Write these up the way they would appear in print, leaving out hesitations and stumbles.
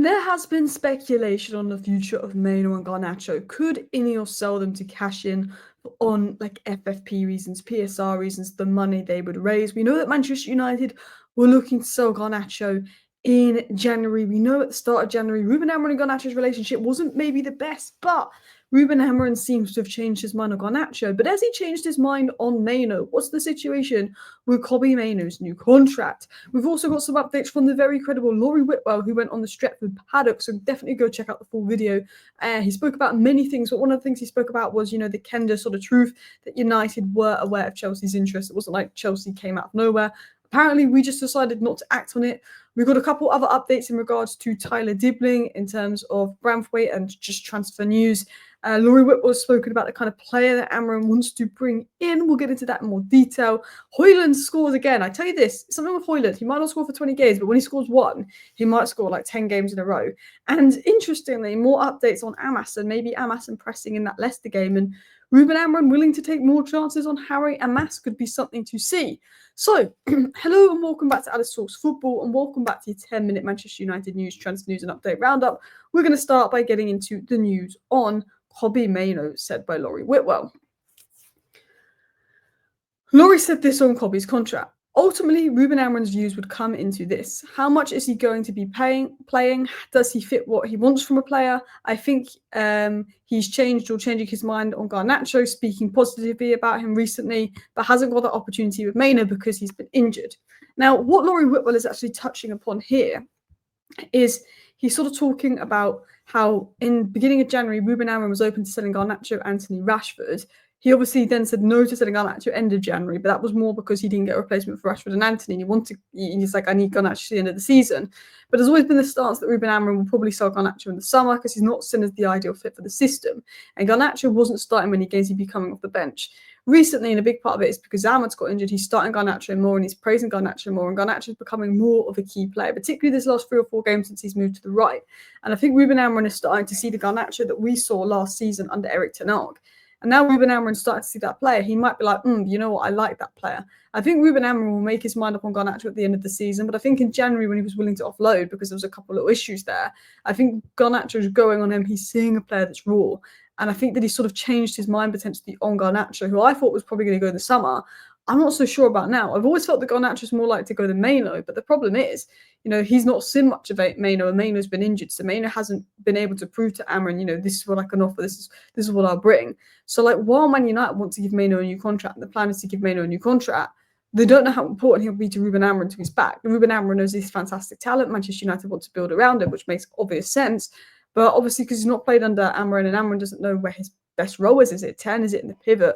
There has been speculation on the future of Mainoo and Garnacho. Could Ineos sell them to cash in on like FFP reasons, PSR reasons, the money they would raise? We know that Manchester United were looking to sell Garnacho in January. We know at the start of January, Ruben Amorim and Garnacho's relationship wasn't maybe the best, but Ruben Amorim seems to have changed his mind on Garnacho. But has he changed his mind on Mainoo? What's the situation with Kobbie Mainoo's new contract? We've also got some updates from the very credible Laurie Whitwell, who went on the Stretford paddock, so definitely go check out the full video. He spoke about many things, but one of the things he spoke about was, the Quenda sort of truth that United were aware of Chelsea's interest. It wasn't like Chelsea came out of nowhere. Apparently, we just decided not to act on it. We've got a couple other updates in regards to Tyler Dibbling in terms of Branthwaite and just transfer news. Laurie Whitwell has spoken about the kind of player that Amorim wants to bring in. We'll get into that in more detail. Hojlund scores again. I tell you this, something with Hojlund, he might not score for 20 games, but when he scores one, he might score like 10 games in a row. And interestingly, more updates on Amass and maybe Amass impressing in that Leicester game. And Ruben Amorim willing to take more chances on Harry Amass could be something to see. So, hello and welcome back to Alice Talks Football, and welcome back to your 10-minute Manchester United news, transfer news and update roundup. We're going to start by getting into the news on Kobbie Mainoo, said by Laurie Whitwell. Laurie said this on Kobbie's contract. Ultimately, Ruben Amorim's views would come into this. How much is he going to be playing? Does he fit what he wants from a player? I think he's changed or changing his mind on Garnacho, speaking positively about him recently, but hasn't got that opportunity with Mainoo because he's been injured. Now, what Laurie Whitwell is actually touching upon here is he's sort of talking about how in the beginning of January, Ruben Amorim was open to selling Garnacho, Anthony, Rashford. He obviously then said no to selling Garnacho end of January, but that was more because he didn't get a replacement for Rashford and Anthony. He's like, I need Garnacho at the end of the season. But there's always been the stance that Ruben Amorim will probably sell Garnacho in the summer because he's not seen as the ideal fit for the system. And Garnacho wasn't starting many games, he'd be coming off the bench. Recently, and a big part of it is because Ahmed's got injured, he's starting Garnacho more and he's praising Garnacho more, and Garnacho is becoming more of a key player, particularly this last 3 or 4 games since he's moved to the right. And I think Ruben Amorim is starting to see the Garnacho that we saw last season under Erik ten Hag. And now Ruben Amorim starting to see that player, he might be like, you know what, I like that player. I think Ruben Amorim will make his mind up on Garnacho at the end of the season, but I think in January when he was willing to offload because there was a couple of little issues there, I think Garnacho is going on him. He's seeing a player that's raw. And I think that he sort of changed his mind potentially on Garnacho, who I thought was probably going to go in the summer. I'm not so sure about now. I've always felt that Garnacho is more likely to go than Mainoo, but the problem is, he's not seen much of Mainoo, and Mainoo's been injured, so Mainoo hasn't been able to prove to Amorim, this is what I can offer, this is what I'll bring. So, while Man United want to give Mainoo a new contract, and the plan is to give Mainoo a new contract, they don't know how important he'll be to Ruben Amorim until he's back. And Ruben Amorim knows he's fantastic talent. Manchester United want to build around him, which makes obvious sense. But obviously, because he's not played under Amorim, and Amorim doesn't know where his best role is. Is it 10? Is it in the pivot?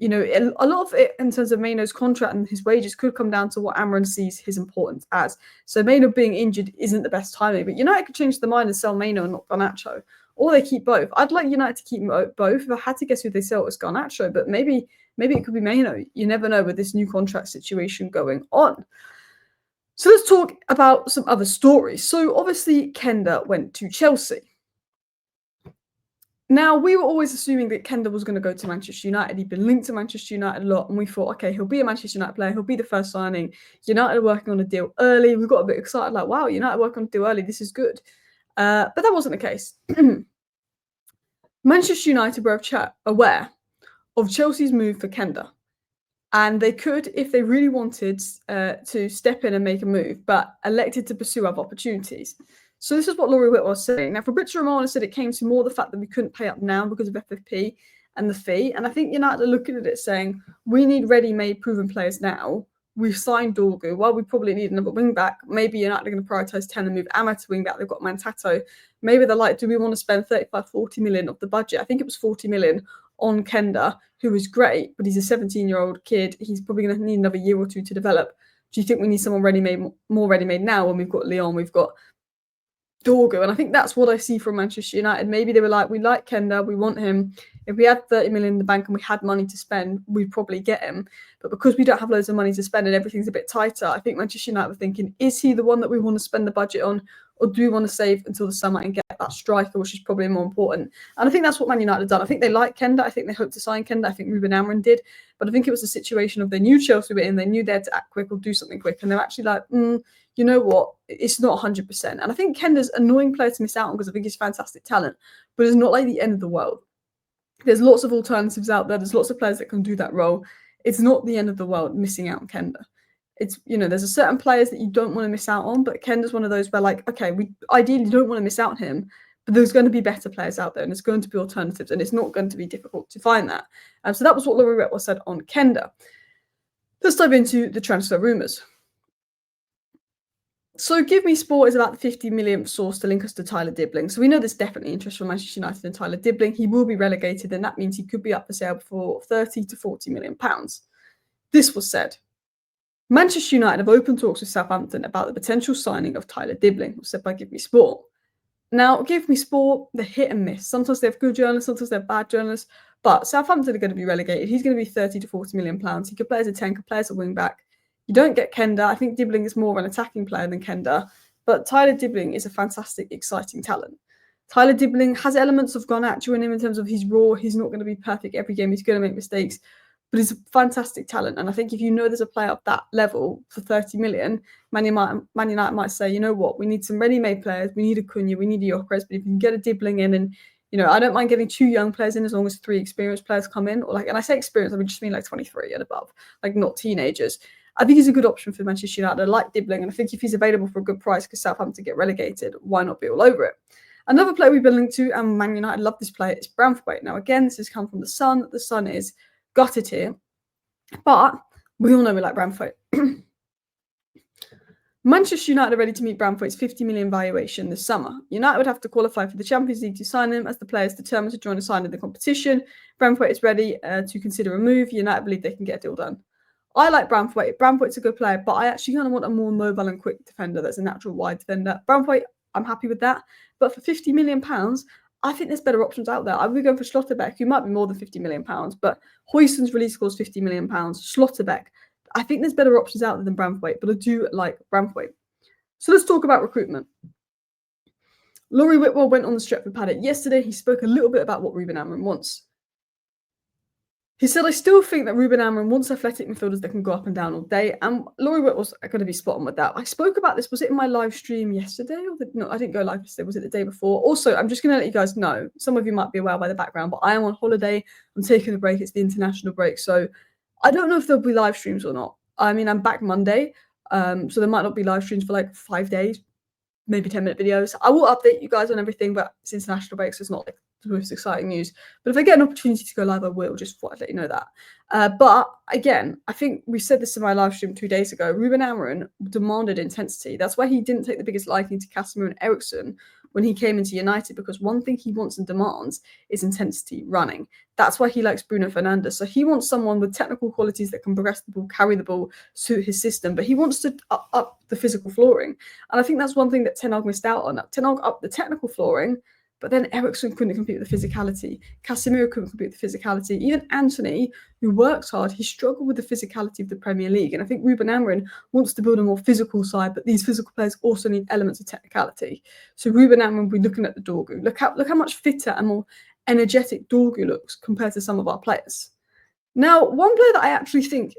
A lot of it in terms of Mainoo's contract and his wages could come down to what Amorim sees his importance as. So Mainoo being injured isn't the best timing, but United could change their mind and sell Mainoo and not Garnacho. Or they keep both. I'd like United to keep both. If I had to guess who they sell, it's Garnacho, but maybe it could be Mainoo. You never know with this new contract situation going on. So let's talk about some other stories. So obviously Quenda went to Chelsea. Now, we were always assuming that Quenda was going to go to Manchester United. He'd been linked to Manchester United a lot, and we thought, okay, he'll be a Manchester United player. He'll be the first signing. United are working on a deal early. We got a bit excited, like, wow, United working on a deal early. This is good. But that wasn't the case. Manchester United were aware of Chelsea's move for Quenda. And they could, if they really wanted, to step in and make a move, but elected to pursue other opportunities. So this is what Laurie Whitwell was saying. Now, Fabrizio Romano said it came to more the fact that we couldn't pay up now because of FFP and the fee. And I think United are looking at it saying, we need ready-made, proven players now. We've signed Dorgu. Well, we probably need another wing-back. Maybe United are going to prioritise 10 and move Amass to wing-back. They've got Mantato. Maybe they're like, do we want to spend 35, 40 million of the budget? I think it was 40 million on Quenda, who is great, but he's a 17-year-old kid. He's probably going to need another year or two to develop. Do you think we need someone ready-made, more ready-made now when we've got Lyon, we've got Dorgu? And I think that's what I see from Manchester United. Maybe they were like, we like Quenda, we want him. If we had 30 million in the bank and we had money to spend, we'd probably get him. But because we don't have loads of money to spend and everything's a bit tighter, I think Manchester United were thinking, is he the one that we want to spend the budget on? Or do we want to save until the summer and get that striker, which is probably more important. And I think that's what Man United have done. I think they like Quenda. I think they hope to sign Quenda. I think Ruben Amorim did. But I think it was a situation of they knew Chelsea were in, they knew they had to act quick or do something quick. And they're actually like, you know what? It's not 100%. And I think Kenda's an annoying player to miss out on because I think he's fantastic talent. But it's not like the end of the world. There's lots of alternatives out there. There's lots of players that can do that role. It's not the end of the world missing out on Quenda. It's, there's a certain players that you don't want to miss out on, but Kenda's one of those where, like, okay, we ideally don't want to miss out on him, but there's going to be better players out there and there's going to be alternatives and it's not going to be difficult to find that. So that was what Laurie Whitwell said on Quenda. Let's dive into the transfer rumours. So Give Me Sport is about the 50 millionth source to link us to Tyler Dibbling. So we know there's definitely interest from Manchester United in Tyler Dibbling. He will be relegated and that means he could be up for sale for 30 to 40 million pounds. This was said. Manchester United have opened talks with Southampton about the potential signing of Tyler Dibbling, was said by Give Me Sport. Now, Give Me Sport, they're hit and miss. Sometimes they have good journalists, sometimes they have bad journalists. But Southampton are going to be relegated. He's going to be 30 to 40 million pounds. He could play as a 10, could play as a wing back. You don't get Quenda. I think Dibbling is more of an attacking player than Quenda. But Tyler Dibbling is a fantastic, exciting talent. Tyler Dibbling has elements of Garnacho in him in terms of he's raw. He's not going to be perfect every game. He's going to make mistakes. But he's a fantastic talent. And I think if you know there's a player of that level for 30 million, Man United might say, you know what, we need some ready-made players. We need a Cunha, we need a Gyökeres. But if you can get a Dibbling in and, I don't mind getting 2 young players in as long as 3 experienced players come in. And I say experienced, I just mean like 23 and above, like not teenagers. I think he's a good option for Manchester United. I like Dibbling. And I think if he's available for a good price because Southampton get relegated, why not be all over it? Another player we've been linked to, and Man United love this player, is Branthwaite. Now, again, this has come from The Sun. The Sun is gutted here. But we all know we like Branthwaite. Manchester United are ready to meet Branthwaite's 50 million valuation this summer. United would have to qualify for the Champions League to sign him, as the player is determined to join a side in the competition. Branthwaite is ready to consider a move. United believe they can get a deal done. I like Branthwaite. Branthwaite's a good player, but I actually kind of want a more mobile and quick defender that's a natural wide defender. Branthwaite, I'm happy with that. But for £50 million, I think there's better options out there. I would be going for Schlotterbeck, who might be more than £50 million, but Hojlund's release scores £50 million. Schlotterbeck, I think there's better options out there than Branthwaite, but I do like Branthwaite. So let's talk about recruitment. Laurie Whitwell went on the Stretford paddock yesterday. He spoke a little bit about what Ruben Amorim wants. He said, I still think that Ruben Amorim wants athletic midfielders that can go up and down all day. And Laurie Whitwell's going to be spot on with that. I spoke about this. Was it in my live stream yesterday? No, I didn't go live yesterday. Was it the day before? Also, I'm just going to let you guys know. Some of you might be aware by the background, but I am on holiday. I'm taking a break. It's the international break. So I don't know if there'll be live streams or not. I mean, I'm back Monday. So there might not be live streams for like 5 days, maybe 10-minute videos. I will update you guys on everything, but it's international break, so it's not like the most exciting news. But if I get an opportunity to go live, I will. Just thought I'd let you know that. But again, I think we said this in my live stream 2 days ago. Ruben Amorim demanded intensity. That's why he didn't take the biggest liking to Casemiro and Eriksen when he came into United, because one thing he wants and demands is intensity running. That's why he likes Bruno Fernandes. So he wants someone with technical qualities that can progress the ball, carry the ball, suit his system, but he wants to up the physical flooring. And I think that's one thing that Ten Hag missed out on. Ten Hag upped the technical flooring, but then Eriksen couldn't compete with the physicality. Casemiro couldn't compete with the physicality. Even Anthony, who works hard, he struggled with the physicality of the Premier League. And I think Ruben Amorim wants to build a more physical side, but these physical players also need elements of technicality. So Ruben Amorim will be looking at the Dorgu. Look how much fitter and more energetic Dorgu looks compared to some of our players. Now, one player that I actually think,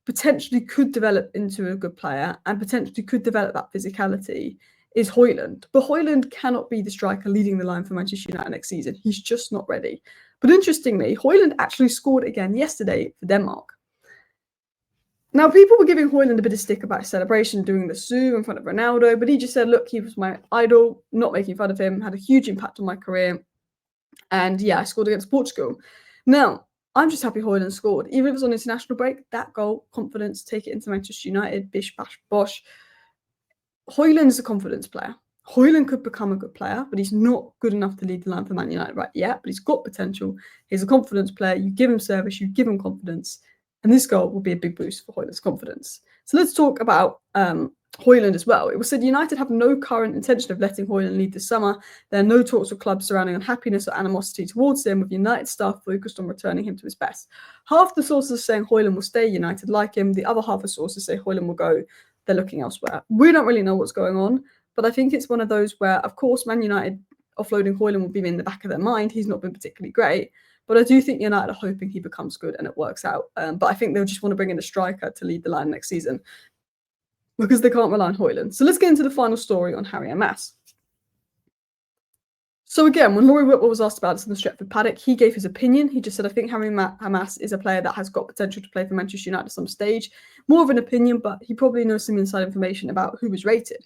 potentially could develop into a good player and potentially could develop that physicality is Hojlund. But Hojlund cannot be the striker leading the line for Manchester United next season. He's just not ready. But interestingly, Hojlund actually scored again yesterday for Denmark. Now, people were giving Hojlund a bit of stick about his celebration, doing the Sue in front of Ronaldo, but he just said, look, he was my idol, not making fun of him, had a huge impact on my career. And yeah, I scored against Portugal. Now, I'm just happy Hojlund scored. Even if it was on international break, that goal, confidence, take it into Manchester United, bish, bash, bosh. Hojlund is a confidence player. Hojlund could become a good player, but he's not good enough to lead the line for Man United right yet. But he's got potential. He's a confidence player. You give him service, you give him confidence, and this goal will be a big boost for Hojlund's confidence. So let's talk about Hojlund as well. It was said United have no current intention of letting Hojlund leave this summer. There are no talks with clubs surrounding unhappiness or animosity towards him, with United staff focused on returning him to his best. Half the sources are saying Hojlund will stay, United like him. The other half of sources say Hojlund will go. They're looking elsewhere. We don't really know what's going on, But I think it's one of those where, of course, Man United offloading Hojlund will be in the back of their mind. He's not been particularly great. But I do think United are hoping he becomes good and it works out. But I think they'll just want to bring in a striker to lead the line next season because they can't rely on Hojlund. So let's get into the final story on Harry Amass. So again, when Laurie Whitwell was asked about this in the Stretford paddock, he gave his opinion. He just said, I think Harry Amass is a player that has got potential to play for Manchester United at some stage. More of an opinion, but he probably knows some inside information about who was rated.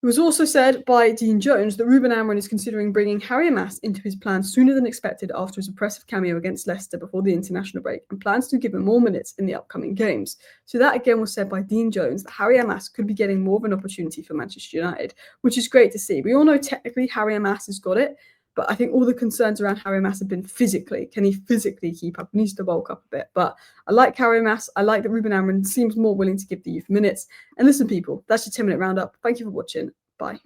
It was also said by Dean Jones that Ruben Amorim is considering bringing Harry Amass into his plans sooner than expected after his impressive cameo against Leicester before the international break, and plans to give him more minutes in the upcoming games. So that again was said by Dean Jones that Harry Amass could be getting more of an opportunity for Manchester United, which is great to see. We all know technically Harry Amass has got it, but I think all the concerns around Harry Amass have been physically. Can he physically keep up? He needs to bulk up a bit. But I like Harry Amass. I like that Ruben Amorim seems more willing to give the youth minutes. And listen, people, that's your 10-minute roundup. Thank you for watching. Bye.